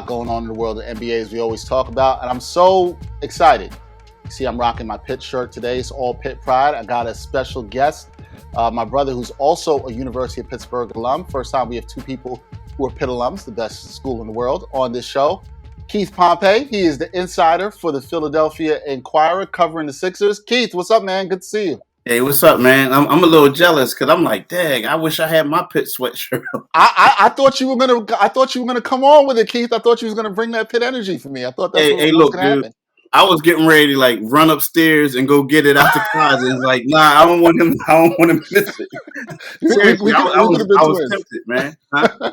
going on in the world of NBA, as we always talk about, and I'm so excited. You see, I'm rocking my Pitt shirt today. It's all Pitt pride. I got a special guest, my brother, who's also a University of Pittsburgh alum. First time we have two people who are Pitt alums, the best school in the world, on this show. Keith Pompey, he is the insider for the Philadelphia Inquirer, covering the Sixers. Keith, what's up, man? Good to see you. Hey, what's up, man? I'm a little jealous because I'm like, dang, I wish I had my Pitt sweatshirt. I thought you were gonna come on with it, Keith. I thought you was gonna bring that Pitt energy for me. I thought that's what was Look, gonna dude, happen. I was getting ready to like run upstairs and go get it out the closet. It's like, nah, I don't want him. I don't want to miss it. Seriously, We could have been I was twins. tempted, man. Huh?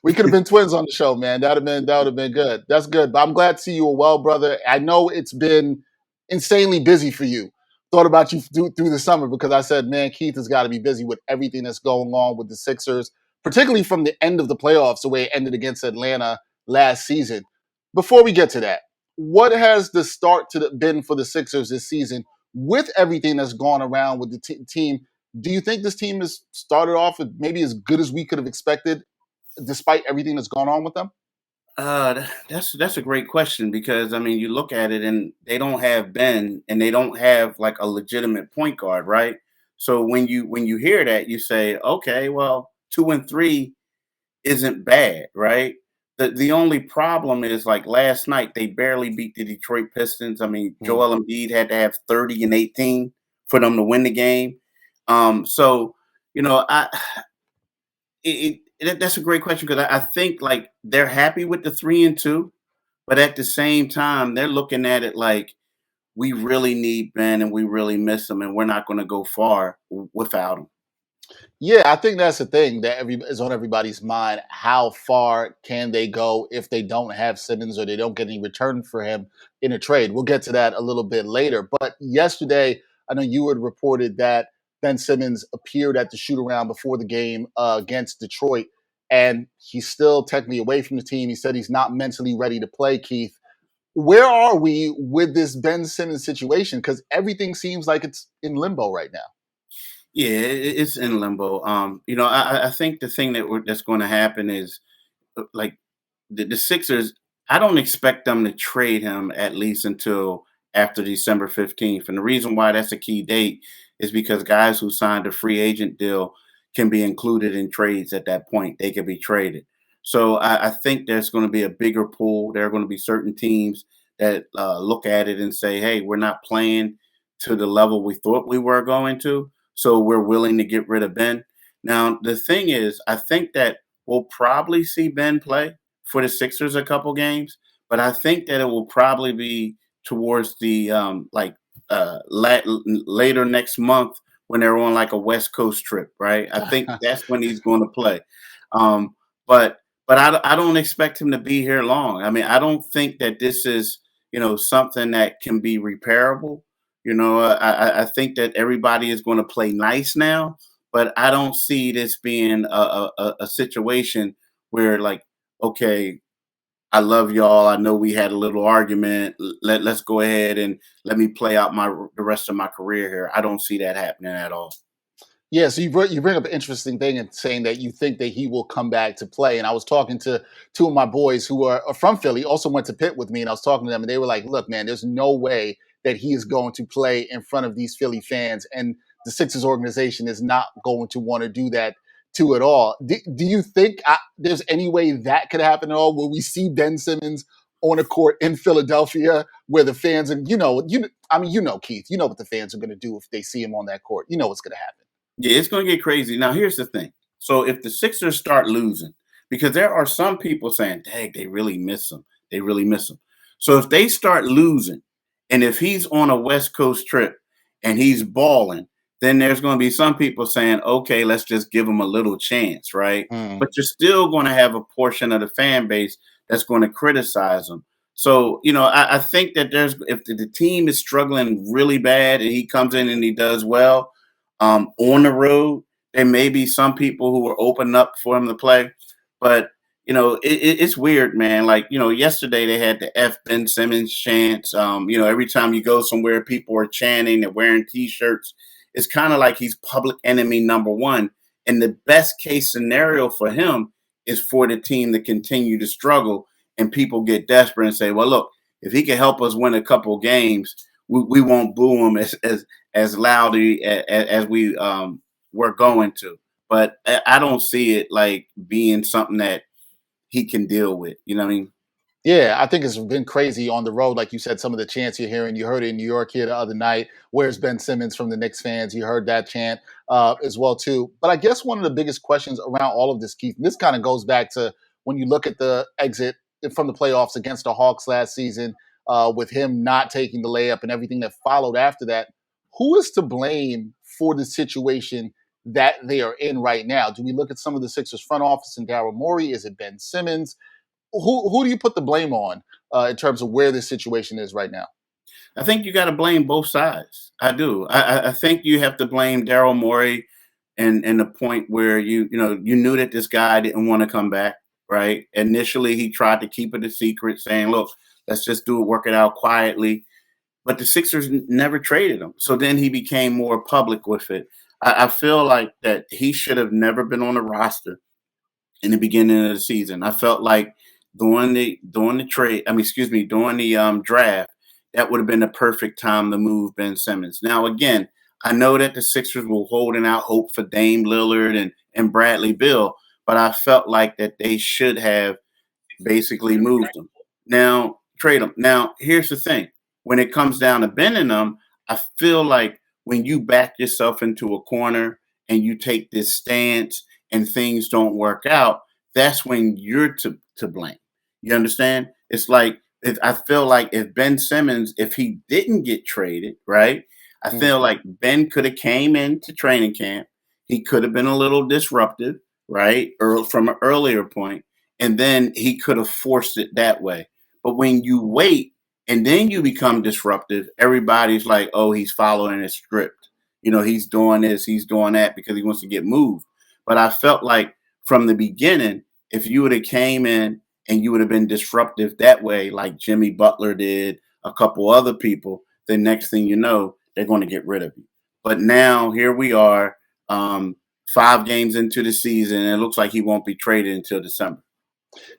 We could have been twins on the show, man. That would have been good. That's good. But I'm glad to see you well, brother. I know it's been insanely busy for you. Thought about you through the summer because I said, man, Keith has got to be busy with everything that's going on with the Sixers, particularly from the end of the playoffs, the way it ended against Atlanta last season. Before we get to that, what has the start been for the Sixers this season with everything that's gone around with the team? Do you think this team has started off maybe as good as we could have expected, despite everything that's gone on with them? That's a great question because I mean, you look at it and they don't have Ben and they don't have like a legitimate point guard, right? So when you hear that, you say, okay, well, 2-3 isn't bad, right? The only problem is like last night they barely beat the Detroit Pistons. I mean, Joel Embiid had to have 30 and 18 for them to win the game. So you know, that's a great question because I think like they're happy with the 3-2, but at the same time they're looking at it like we really need Ben and we really miss him and we're not going to go far without him. Yeah, I think that's the thing that is on everybody's mind. How far can they go if they don't have Simmons or they don't get any return for him in a trade? We'll get to that a little bit later. But yesterday, I know you had reported that Ben Simmons appeared at the shoot-around before the game against Detroit, and he's still technically away from the team. He said he's not mentally ready to play, Keith. Where are we with this Ben Simmons situation? Because everything seems like it's in limbo right now. Yeah, it's in limbo. I think the thing that's going to happen is like the Sixers. I don't expect them to trade him at least until after December 15th. And the reason why that's a key date is because guys who signed a free agent deal can be included in trades at that point. They can be traded. So I think there's going to be a bigger pool. There are going to be certain teams that look at it and say, hey, we're not playing to the level we thought we were going to. So we're willing to get rid of Ben. Now, the thing is, I think that we'll probably see Ben play for the Sixers a couple games, but I think that it will probably be towards the later next month when they're on like a West Coast trip, right? I think that's when he's going to play. But I don't expect him to be here long. I mean, I don't think that this is, something that can be repairable. I think that everybody is going to play nice now, but I don't see this being a situation where like, okay, I love y'all. I know we had a little argument. Let's go ahead and let me play out the rest of my career here. I don't see that happening at all. Yeah, so you bring up an interesting thing in saying that you think that he will come back to play. And I was talking to two of my boys who are from Philly, also went to Pitt with me, and I was talking to them, and they were like, look, man, there's no way that he is going to play in front of these Philly fans, and the Sixers organization is not going to want to do that to at all. Do you think there's any way that could happen at all? Will we see Ben Simmons on a court in Philadelphia where the fans, and Keith, you know what the fans are going to do if they see him on that court. You know what's going to happen. Yeah, it's going to get crazy. Now, here's the thing. So if the Sixers start losing, because there are some people saying, dang, they really miss him. They really miss him. So if they start losing, and if he's on a West Coast trip and he's balling, then there's going to be some people saying, okay, let's just give him a little chance, right? But you're still going to have a portion of the fan base that's going to criticize him. So, I think that if the team is struggling really bad and he comes in and he does well, on the road, there may be some people who are open up for him to play, but it's weird, man. Like yesterday they had the F Ben Simmons chants. Every time you go somewhere, people are chanting and wearing T-shirts. It's kind of like he's public enemy number one, and the best case scenario for him is for the team to continue to struggle and people get desperate and say, well, look, if he can help us win a couple games, we won't boo him as loudly as we were going to. But I don't see it like being something that he can deal with. You know what I mean? Yeah, I think it's been crazy on the road. Like you said, some of the chants you're hearing. You heard it in New York here the other night. Where's Ben Simmons from the Knicks fans? You heard that chant as well too. But I guess one of the biggest questions around all of this, Keith, and this kind of goes back to when you look at the exit from the playoffs against the Hawks last season, with him not taking the layup and everything that followed after that. Who is to blame for the situation that they are in right now? Do we look at some of the Sixers front office and Daryl Morey? Is it Ben Simmons? Who do you put the blame on in terms of where this situation is right now? I think you got to blame both sides. I do. I think you have to blame Daryl Morey and the point where you knew that this guy didn't want to come back, right? Initially, he tried to keep it a secret, saying, "Look, let's just do it, work it out quietly." But the Sixers never traded him, so then he became more public with it. I feel like that he should have never been on the roster in the beginning of the season. I felt like during the trade, I mean, excuse me, during the draft, that would have been the perfect time to move Ben Simmons. Now, again, I know that the Sixers were holding out hope for Dame Lillard and Bradley Beal, but I felt like that they should have basically moved him. Now, trade him. Now, here's the thing. When it comes down to bending them, I feel like when you back yourself into a corner and you take this stance and things don't work out, that's when you're to blame. You understand? It's like I feel like if Ben Simmons, if he didn't get traded, right? I Mm. feel like Ben could have came into training camp. He could have been a little disruptive, right? Or from an earlier point, and then he could have forced it that way. But when you wait and then you become disruptive, everybody's like, oh, he's following a script. He's doing this, he's doing that because he wants to get moved. But I felt like from the beginning, if you would have came in and you would have been disruptive that way, like Jimmy Butler did, a couple other people, the next thing you know, they're going to get rid of you. But now here we are, 5 games into the season, and it looks like he won't be traded until December.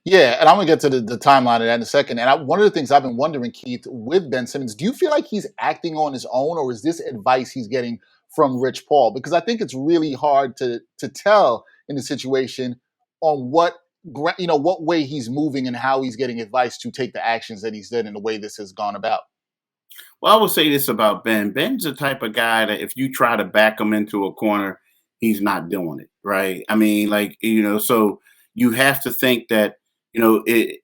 Yeah, and I'm gonna get to the timeline of that in a second. And one of the things I've been wondering, Keith, with Ben Simmons, do you feel like he's acting on his own, or is this advice he's getting from Rich Paul? Because I think it's really hard to tell in the situation on what way he's moving and how he's getting advice to take the actions that he's done and the way this has gone about. Well, I will say this about Ben. Ben's the type of guy that if you try to back him into a corner, he's not doing it, right? I mean, like, so you have to think that, it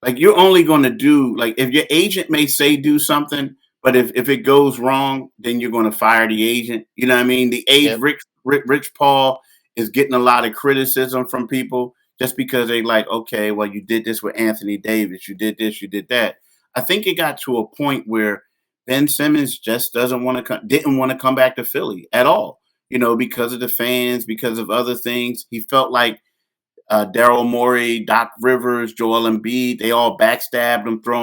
like you're only going to do like if your agent may say do something, but if it goes wrong, then you're going to fire the agent. You know what I mean? The age Yep. Rich Paul is getting a lot of criticism from people just because they like, okay, well, you did this with Anthony Davis, you did this, you did that. I think it got to a point where Ben Simmons just didn't want to come back to Philly at all. Because of the fans, because of other things, he felt like Daryl Morey, Doc Rivers, Joel Embiid, they all backstabbed him, threw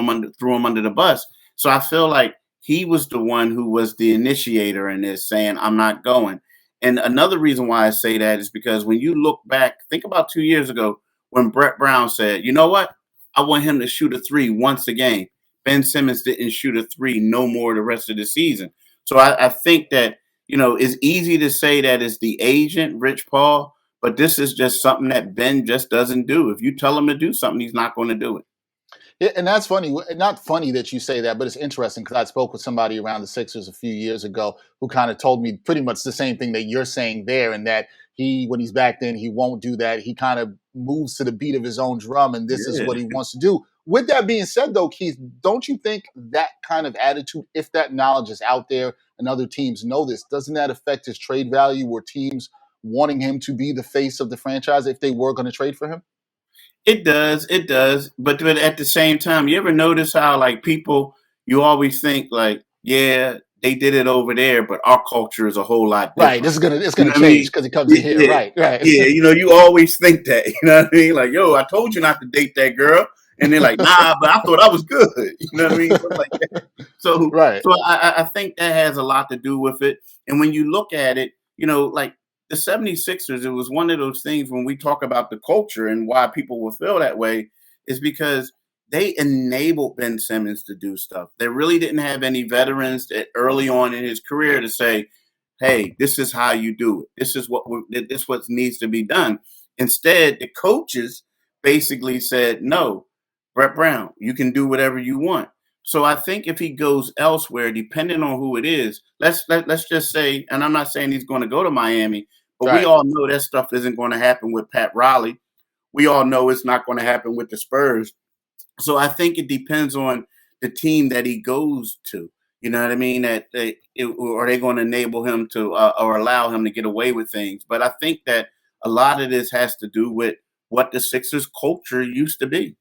him under the bus. So I feel like he was the one who was the initiator in this, saying, I'm not going. And another reason why I say that is because when you look back, think about 2 years ago when Brett Brown said, you know what? I want him to shoot a three once a game. Ben Simmons didn't shoot a three no more the rest of the season. So I think that, it's easy to say that it's the agent, Rich Paul, but this is just something that Ben just doesn't do. If you tell him to do something, he's not going to do it. Yeah, and that's funny. Not funny that you say that, but it's interesting because I spoke with somebody around the Sixers a few years ago who kind of told me pretty much the same thing that you're saying there, and that when he's back then, he won't do that. He kind of moves to the beat of his own drum, and this is Yeah. what he wants to do. With that being said, though, Keith, don't you think that kind of attitude, if that knowledge is out there and other teams know this, doesn't that affect his trade value or teams wanting him to be the face of the franchise if they were going to trade for him? It does. It does. But at the same time, you ever notice how like people, you always think like, yeah, they did it over there, but our culture is a whole lot Right. different. It's You gonna know what I change mean? because he comes in here. Yeah. Right. Right. Yeah. You always think that. You know what I mean? Like, yo, I told you not to date that girl. And they're like, nah, but I thought I was good. You know what I mean? Stuff like that. So, Right. so I think that has a lot to do with it. And when you look at it, like the 76ers, it was one of those things when we talk about the culture and why people will feel that way. is because they enabled Ben Simmons to do stuff. They really didn't have any veterans that early on in his career to say, "Hey, this is how you do it. This is what needs to be done." Instead, the coaches basically said, "No, Brett Brown, you can do whatever you want." So I think if he goes elsewhere, depending on who it is, let's just say, and I'm not saying he's going to go to Miami, but we Right. all know that stuff isn't going to happen with Pat Riley. We all know it's not going to happen with the Spurs. So I think it depends on the team that he goes to. You know what I mean? Are they going to enable him to or allow him to get away with things? But I think that a lot of this has to do with what the Sixers culture used to be.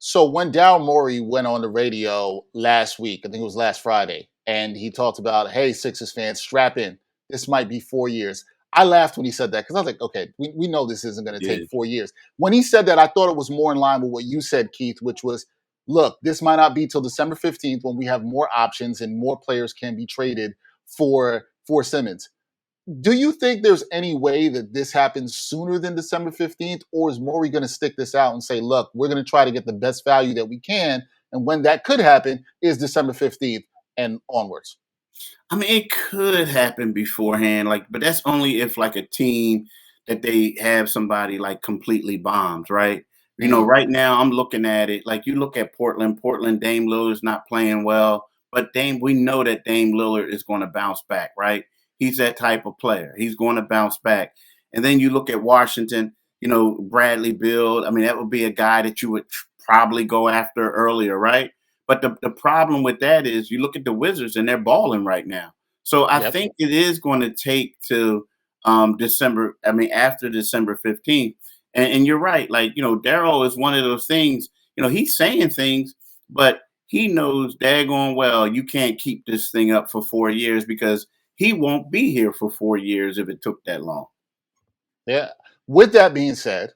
So when Daryl Morey went on the radio last week, I think it was last Friday, and he talked about, hey, Sixers fans, strap in. This might be 4 years. I laughed when he said that because I was like, okay, we know this isn't going to Yeah. take 4 years. When he said that, I thought it was more in line with what you said, Keith, which was, look, this might not be till December 15th when we have more options and more players can be traded for Simmons. Do you think there's any way that this happens sooner than December 15th? Or is Morey going to stick this out and say, look, we're going to try to get the best value that we can? And when that could happen is December 15th and onwards. I mean, it could happen beforehand, but that's only if like a team that they have somebody like completely bombed, right? Mm, Right now I'm looking at it like you look at Portland. Portland, Dame Lillard's not playing well, but we know that Dame Lillard is going to bounce back, right? He's that type of player. He's going to bounce back. And then you look at Washington, Bradley Beal. I mean, that would be a guy that you would probably go after earlier, right? But the problem with that is you look at the Wizards and they're balling right now. So I yep. think it is going to take to after December 15th. And you're right. Daryl is one of those things, he's saying things, but he knows daggone well you can't keep this thing up for 4 years because he won't be here for 4 years if it took that long. Yeah. With that being said,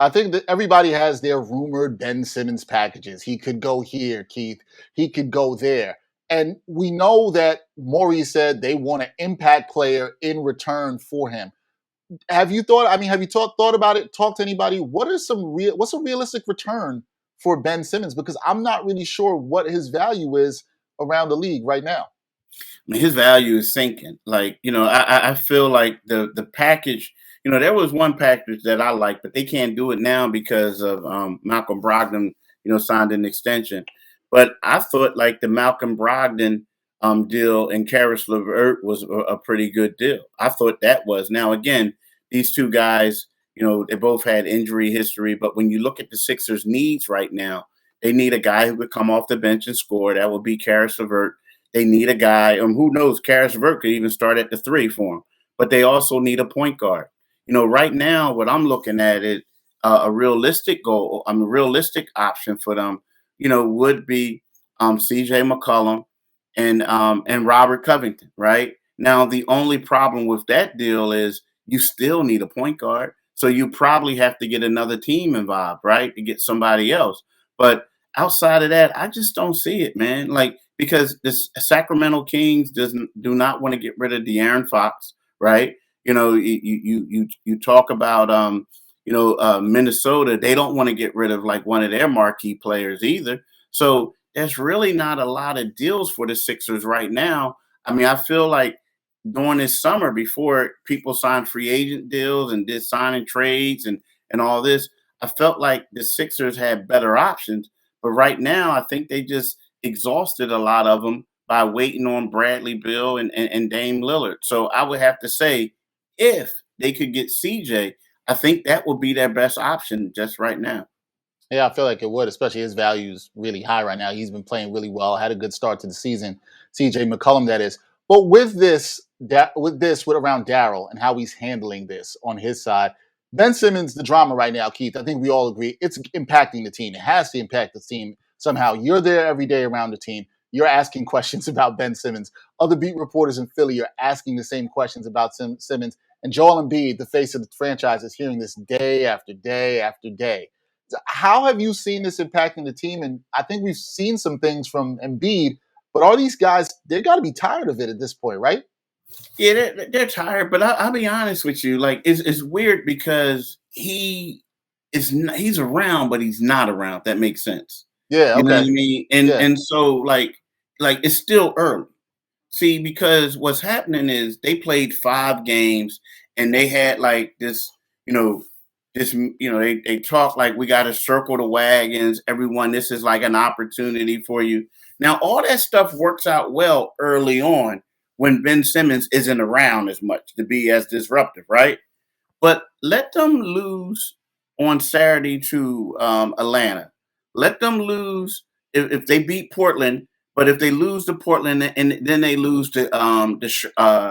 I think that everybody has their rumored Ben Simmons packages. He could go here, Keith. He could go there. And we know that Morey said they want an impact player in return for him. Have you thought? I mean, have you thought about it? Talked to anybody? What's a realistic return for Ben Simmons? Because I'm not really sure what his value is around the league right now. I mean, his value is sinking. I feel like the package. There was one package that I liked, but they can't do it now because of Malcolm Brogdon. Signed an extension. But I thought like the Malcolm Brogdon deal and Karis LeVert was a pretty good deal. I thought that was. Now again, these two guys, they both had injury history. But when you look at the Sixers' needs right now, they need a guy who could come off the bench and score. That would be Karis LeVert. They need a guy, who knows, Karis LeVert could even start at the 3 for them. But they also need a point guard. Right now, what I'm looking at is a realistic goal, a realistic option for them, would be CJ McCollum and Robert Covington, right? Now, the only problem with that deal is you still need a point guard. So you probably have to get another team involved, right? To get somebody else. But outside of that, I just don't see it, man. Because the Sacramento Kings do not want to get rid of De'Aaron Fox, right? You talk about Minnesota. They don't want to get rid of like one of their marquee players either. So there's really not a lot of deals for the Sixers right now. I mean, I feel like during this summer before people signed free agent deals and did signing trades and all this, I felt like the Sixers had better options. But right now, I think they just exhausted a lot of them by waiting on Bradley Beal and Dame Lillard. So I would have to say, if they could get CJ, I think that would be their best option just right now. Yeah, I feel like it would, especially his value is really high right now. He's been playing really well, had a good start to the season. CJ McCollum, that is. But with around Daryl and how he's handling this on his side, Ben Simmons, the drama right now, Keith, I think we all agree it's impacting the team. It has to impact the team somehow. You're there every day around the team. You're asking questions about Ben Simmons. Other beat reporters in Philly are asking the same questions about Simmons. And Joel Embiid, the face of the franchise, is hearing this day after day after day. How have you seen this impacting the team? And I think we've seen some things from Embiid, but are these guys, they got to be tired of it at this point, right? Yeah, they're tired, but I'll be honest with you. Like, it's weird because he's around, but he's not around. If that makes sense. Yeah. You know what Okay. I mean? Yeah. And so like it's still early. See, because what's happening is they played 5 games and they had like this, you know, they talk like we got to circle the wagons. Everyone, this is like an opportunity for you. Now, all that stuff works out well early on when Ben Simmons isn't around as much to be as disruptive, right? But let them lose on Saturday to Atlanta. Let them lose if they beat Portland. But if they lose to Portland and then they lose to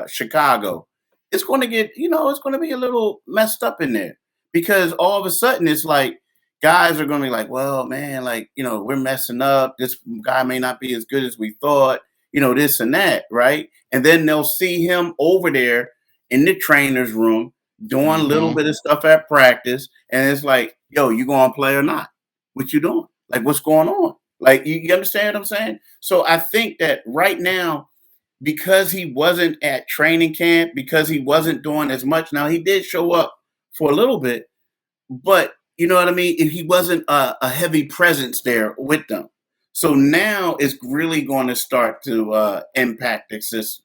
Chicago, it's going to get it's going to be a little messed up in there because all of a sudden it's like guys are going to be like, well, man, like we're messing up. This guy may not be as good as we thought. This and that, right? And then they'll see him over there in the trainer's room doing a little Hmm. bit of stuff at practice, and it's like, yo, you gonna play or not? What you doing? Like, what's going on? Like, you understand what I'm saying? So I think that right now, because he wasn't at training camp, because he wasn't doing as much. Now he did show up for a little bit, but you know what I mean? If he wasn't a heavy presence there with them. So now it's really going to start to impact the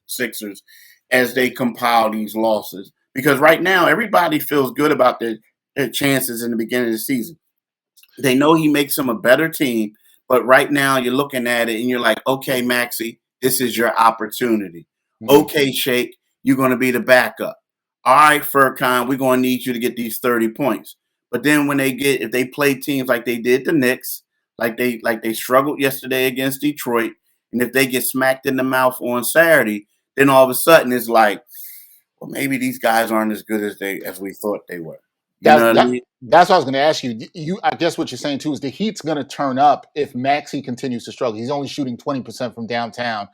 Sixers as they compile these losses. Because right now, everybody feels good about their chances in the beginning of the season. They know he makes them a better team, but right now you're looking at it and you're like, okay, Maxey, this is your opportunity. Hmm. Okay, Shake, you're going to be the backup. All right, Furkan, we're going to need you to get these 30 points. But then if they play teams like they did the Knicks, like they struggled yesterday against Detroit, and if they get smacked in the mouth on Saturday, then all of a sudden it's like, well, maybe these guys aren't as good as we thought they were. You That's know what I that. mean? That's what I was going to ask you. I guess what you're saying too is the Heat's going to turn up if Maxey continues to struggle. He's only shooting 20% from downtown.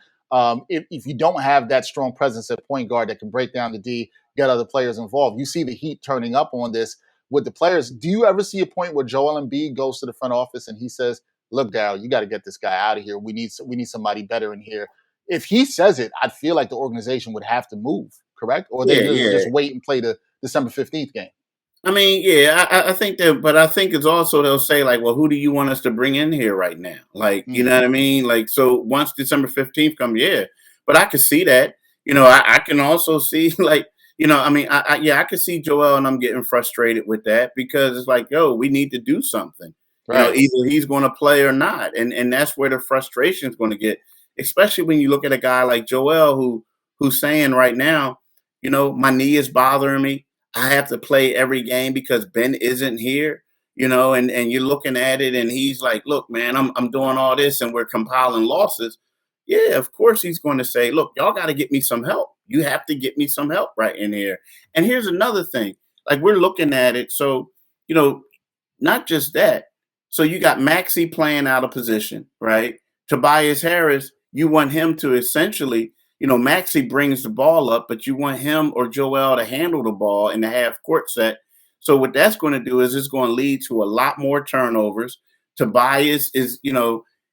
If you don't have that strong presence at point guard that can break down the D, get other players involved, you see the Heat turning up on this with the players. Do you ever see a point where Joel Embiid goes to the front office and he says, "Look, Daryl, you got to get this guy out of here. We need somebody better in here." If he says it, I'd feel like the organization would have to move. Correct? Or they Yeah, just yeah. wait and play the December 15th game. I mean, yeah, I think that, but I think it's also they'll say like, well, who do you want us to bring in here right now? Like, you know Hmm. what I mean? Like, so once December 15th comes, yeah, but I could see that. I can also see like, I mean, I could see Joel and I'm getting frustrated with that because it's like, yo, we need to do something. Right. Either he's going to play or not, and that's where the frustration is going to get, especially when you look at a guy like Joel who's saying right now, my knee is bothering me. I have to play every game because Ben isn't here, and you're looking at it and he's like, look, man, I'm doing all this and we're compiling losses. Yeah, of course he's going to say, look, y'all got to get me some help. You have to get me some help right in here. And here's another thing. Like we're looking at it. So, you know, not just that. So you got Maxey playing out of position, right? Tobias Harris, you want him to essentially, Maxey brings the ball up, but you want him or Joel to handle the ball in the half court set. So what that's going to do is it's going to lead to a lot more turnovers. Tobias is,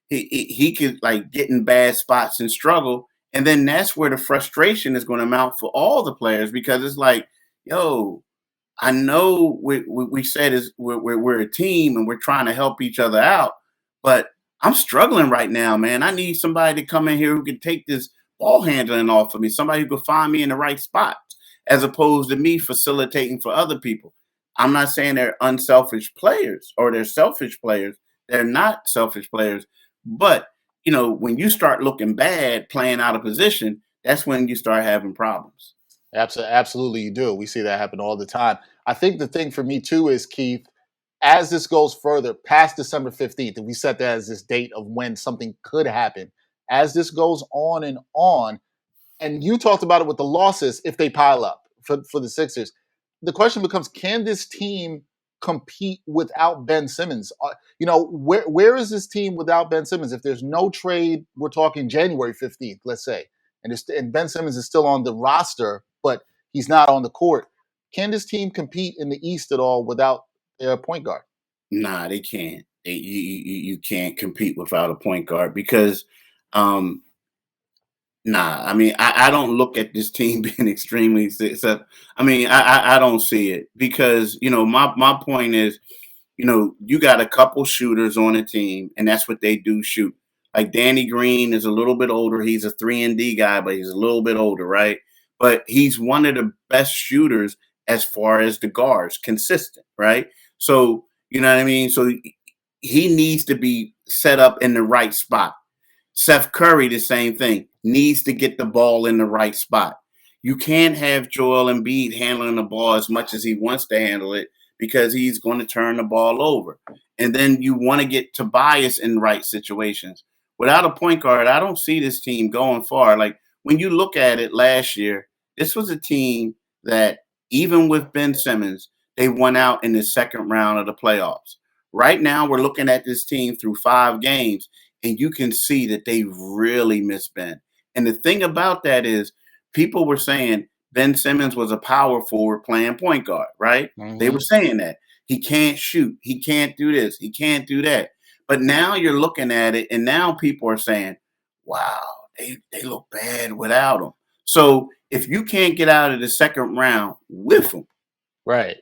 he could like get in bad spots and struggle. And then that's where the frustration is going to mount for all the players because it's like, yo, I know we said is we're a team and we're trying to help each other out, but I'm struggling right now, man. I need somebody to come in here who can take this ball handling off of me, somebody who can find me in the right spot, as opposed to me facilitating for other people. I'm not saying they're unselfish players or they're selfish players. They're not selfish players, but when you start looking bad playing out of position, that's when you start having problems. Absolutely, you do. We see that happen all the time. I think the thing for me too is, Keith, as this goes further past December 15th, and we set that as this date of when something could happen, as this goes on, and you talked about it with the losses if they pile up for the Sixers. The question becomes: can this team compete without Ben Simmons? Where is this team without Ben Simmons? If there's no trade, we're talking January 15th, let's say, and Ben Simmons is still on the roster, but he's not on the court. Can this team compete in the East at all without their point guard? Nah, they can't. You can't compete without a point guard because, um, nah. I mean, I don't look at this team being extremely. So, I mean, I don't see it because my point is, you got a couple shooters on the team, and that's what they do, shoot. Like Danny Green is a little bit older. He's a 3-and-D guy, but he's a little bit older, right? But he's one of the best shooters as far as the guards, consistent, right? So, you know what I mean? So he needs to be set up in the right spot. Seth Curry, the same thing, needs to get the ball in the right spot. You can't have Joel Embiid handling the ball as much as he wants to handle it because he's going to turn the ball over. And then you want to get Tobias in right situations. Without a point guard, I don't see this team going far. Like when you look at it last year, this was a team that even with Ben Simmons, they won out in the second round of the playoffs. Right now, we're looking at this team through 5 games, and you can see that they really miss Ben. And the thing about that is, people were saying Ben Simmons was a power forward playing point guard, right? They were saying that. He can't shoot. He can't do this. He can't do that. But now you're looking at it, and now people are saying, wow, they look bad without him. So if you can't get out of the second round with him, Right.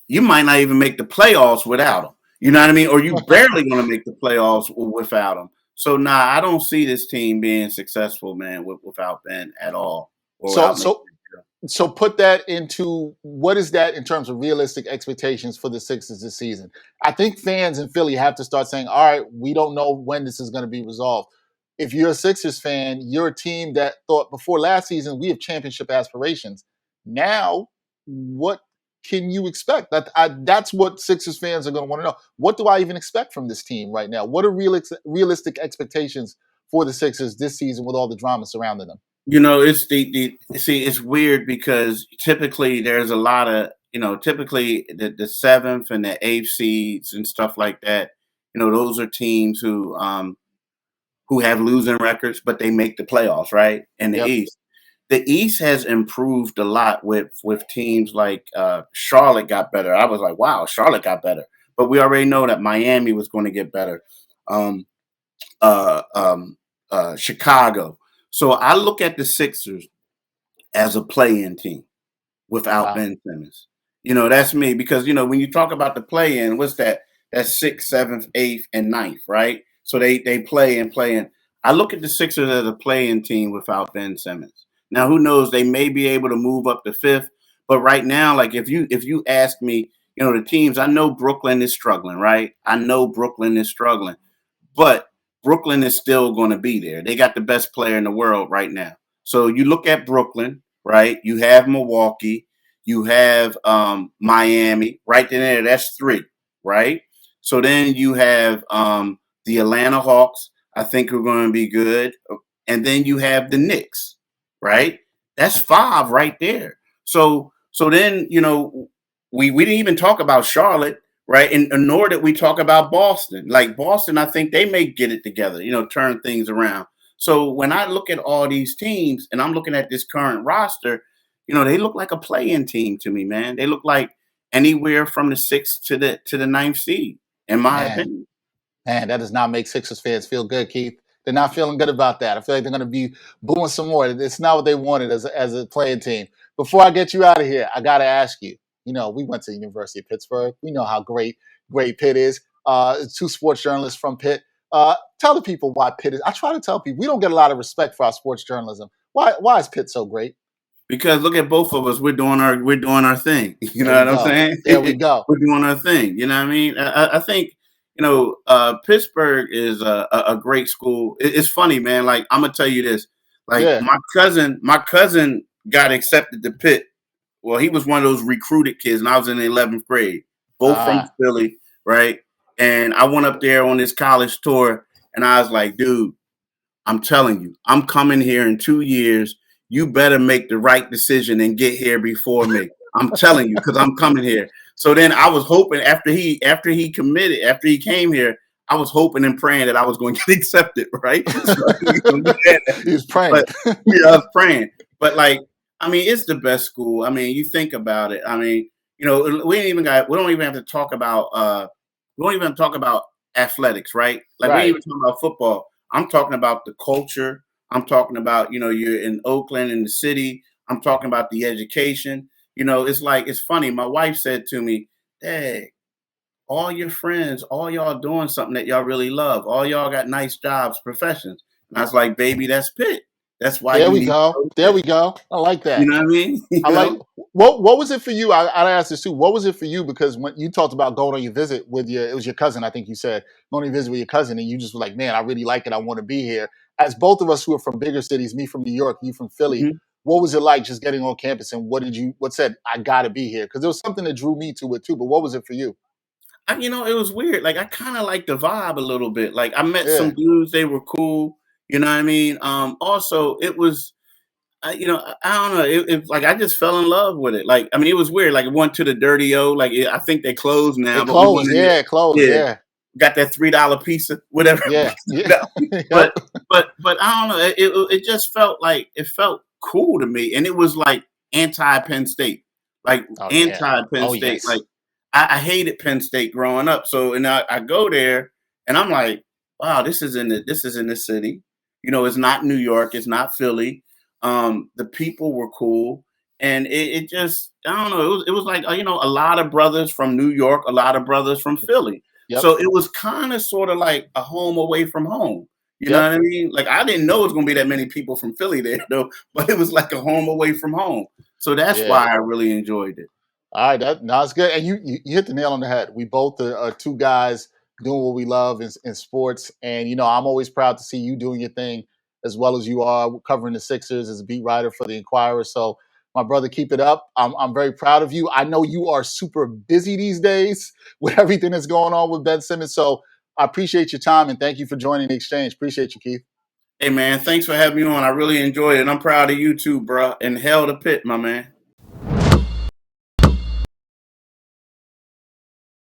you might not even make the playoffs without him. You know what I mean? Or you barely going to make the playoffs without him. So, I don't see this team being successful, man, without Ben at all. So put that into what is that in terms of realistic expectations for the Sixers this season? I think fans in Philly have to start saying, all right, we don't know when this is going to be resolved. If you're a Sixers fan, you're a team that thought before last season we have championship aspirations. Now, what can you expect? That's what Sixers fans are going to want to know. What do I even expect from this team right now? What are realistic expectations for the Sixers this season with all the drama surrounding them? It's it's weird because typically there's a lot of, typically the 7th and the 8th seeds and stuff like that. Those are teams who have losing records, but they make the playoffs, right? In the East. The East has improved a lot with teams like Charlotte got better. I was like, wow, Charlotte got better. But we already know that Miami was going to get better. Chicago. So I look at the Sixers as a play-in team without Ben Simmons. That's me because, when you talk about the play-in, what's that? That's 6th, 7th, 8th, and 9th, right? So they play in. I look at the Sixers as a play-in team without Ben Simmons. Now, who knows? They may be able to move up to 5th, but right now, like if you ask me, the teams, I know Brooklyn is struggling, right? I know Brooklyn is struggling, but Brooklyn is still going to be there. They got the best player in the world right now. So you look at Brooklyn, right? You have Milwaukee, you have Miami, right there. That's 3, right? So then you have the Atlanta Hawks, I think are going to be good. And then you have the Knicks, right? That's 5 right there. So then, we didn't even talk about Charlotte, right? And nor did we talk about Boston. Like Boston, I think they may get it together, turn things around. So when I look at all these teams and I'm looking at this current roster, they look like a play-in team to me, man. They look like anywhere from the 6th to the 9th seed, in my opinion. Man, that does not make Sixers fans feel good, Keith. They're not feeling good about that. I feel like they're going to be booing some more. It's not what they wanted as a playing team. Before I get you out of here, I got to ask you. We went to the University of Pittsburgh. We know how great Pitt is. 2 sports journalists from Pitt. Tell the people why Pitt is. I try to tell people we don't get a lot of respect for our sports journalism. Why is Pitt so great? Because look at both of us. We're doing our thing. You know what I'm saying? There we go. We're doing our thing. You know what I mean? I think Pittsburgh is a great school. It's funny, man. Like I'm gonna tell you this. Like my cousin got accepted to Pitt. Well, he was one of those recruited kids, and I was in the 11th grade. Both from Philly, right? And I went up there on this college tour, and I was like, dude, I'm telling you, I'm coming here in 2 years. You better make the right decision and get here before me. I'm telling you, because I'm coming here. So then I was hoping after he came here, I was hoping and praying that I was going to get accepted, right? He was praying. I was praying. But like, I mean, it's the best school. I mean, you think about it. I mean, we don't even have to talk about athletics, right? Like we ain't even talking about football. I'm talking about the culture. I'm talking about, you're in Oakland in the city. I'm talking about the education. It's funny. My wife said to me, Dad, all your friends, all y'all doing something that y'all really love. All y'all got nice jobs, professions. And I was like, baby, that's Pitt. That's why There you we need to go. go to There Pitt. we go. I like You that. know what I mean? I like what was it for you? I asked this too. What was it for you? Because when you talked about going on your visit with it was your cousin, I think you said, going on your visit with your cousin, and you just were like, man, I really like it. I want to be here. As both of us who are from bigger cities, me from New York, you from Philly, Mhm. what was it like just getting on campus and what said, I gotta be here? Because there was something that drew me to it too, but what was it for you? It was weird. Like I kind of like the vibe a little bit. Like I met some Yeah. dudes, they were cool. You know what I mean? Also it was I don't know. Like I just fell in love with it. Like I mean, it was weird. Like it went to the Dirty O. Like I think they closed now, It but we went closed, in there. yeah, it closed, Yeah, yeah. got that $3 pizza, whatever. Yeah. Yeah. No, Yep. but I don't know. It just felt like it felt cool to me, and it was like anti Penn State, like Oh yeah. anti Penn Oh State. yes. Like I hated Penn State growing up. So and I go there, and I'm like, wow, this is in the city. It's not New York, it's not Philly. The people were cool, and it just I don't know. It was like a lot of brothers from New York, a lot of brothers from Philly. Yep. So it was kind of sort of like a home away from home. You know Yep. what I mean? Like I didn't know it was gonna be that many people from Philly there though, but it was like a home away from home. So that's Yeah. why I really enjoyed it. All right, that's good. And you hit the nail on the head. We both are two guys doing what we love in sports. And, I'm always proud to see you doing your thing as well as you are covering the Sixers as a beat writer for the Inquirer. So, my brother, keep it up. I'm very proud of you. I know you are super busy these days with everything that's going on with Ben Simmons. So, I appreciate your time and thank you for joining the exchange. Appreciate you, Keith. Hey man, thanks for having me on. I really enjoyed it. And I'm proud of you too, bro. And hell to Pitt, my man.